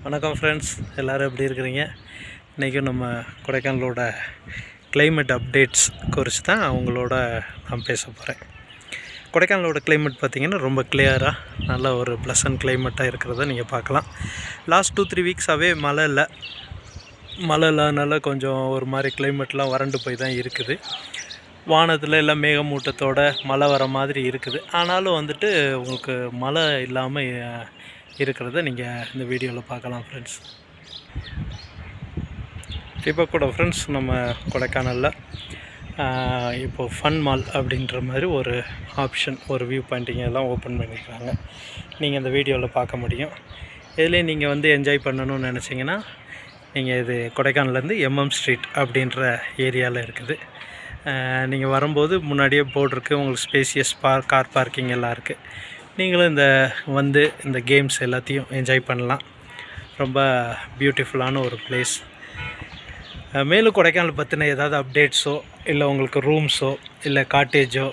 வணக்கம் ஃப்ரெண்ட்ஸ், எல்லோரும் எப்படி இருக்கிறீங்க? இன்றைக்கும் நம்ம கொடைக்கானலோட கிளைமேட் அப்டேட்ஸ் குறித்து தான் அவங்களோட நான் பேச போகிறேன். கொடைக்கானலோட கிளைமேட் பார்த்திங்கன்னா ரொம்ப கிளியராக நல்ல ஒரு ப்ளசன்ட் கிளைமேட்டாக இருக்கிறத நீங்கள் பார்க்கலாம். லாஸ்ட் 2-3 வீக்ஸாகவே மழை இல்லாதனால கொஞ்சம் ஒரு மாதிரி கிளைமேட்லாம் வறண்டு போய் தான் இருக்குது. வானத்தில் எல்லாம் மேகமூட்டத்தோடு மழை வர மாதிரி இருக்குது. ஆனாலும் வந்துட்டு உங்களுக்கு மழை இல்லாமல் இருக்கிறத நீங்கள் இந்த வீடியோவில் பார்க்கலாம் ஃப்ரெண்ட்ஸ். இப்போ கூட ஃப்ரெண்ட்ஸ் நம்ம கொடைக்கானலில் இப்போது ஃபன் மால் அப்படின்ற மாதிரி ஒரு ஆப்ஷன், ஒரு வியூ பாயிண்டிங் எல்லாம் ஓப்பன் பண்ணியிருக்காங்க. நீங்கள் இந்த வீடியோவில் பார்க்க முடியும். இதிலே நீங்கள் வந்து என்ஜாய் பண்ணணும்னு நினச்சிங்கன்னா நீங்கள் இது கொடைக்கானல்லேருந்து MM ஸ்ட்ரீட் அப்படின்ற ஏரியாவில் இருக்குது. நீங்கள் வரும்போது முன்னாடியே போர்டு இருக்குது, உங்களுக்கு ஸ்பேசியஸ் கார் பார்க்கிங் எல்லாம் இருக்குது. நீங்களும் இந்த கேம்ஸ் எல்லாத்தையும் என்ஜாய் பண்ணலாம். ரொம்ப பியூட்டிஃபுல்லான ஒரு பிளேஸ். மேலும் கொடைக்கானல் பற்றின ஏதாவது அப்டேட்ஸோ இல்லை உங்களுக்கு ரூம்ஸோ இல்லை காட்டேஜோ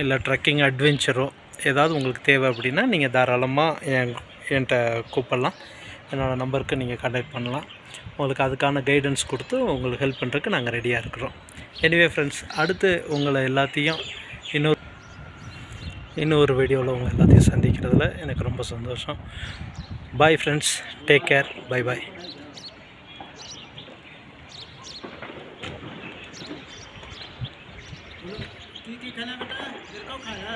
இல்லை ட்ரெக்கிங் அட்வென்ச்சரோ ஏதாவது உங்களுக்கு தேவை அப்படின்னா நீங்கள் தாராளமாக என்கிட்ட கூப்பிடலாம். என்னோடய நம்பருக்கு நீங்கள் கான்டாக்ட் பண்ணலாம். உங்களுக்கு அதுக்கான கைடன்ஸ் கொடுத்து உங்களுக்கு ஹெல்ப் பண்ணுறதுக்கு நாங்கள் ரெடியாக இருக்கிறோம். எனிவே ஃப்ரெண்ட்ஸ், அடுத்து உங்களை எல்லாத்தையும் இன்னொரு வீடியோவில் உங்கள் எல்லாத்தையும் சந்திக்கிறதுல எனக்கு ரொம்ப சந்தோஷம். Bye friends, take care, bye bye. खाना बेटा, मेरे को खाना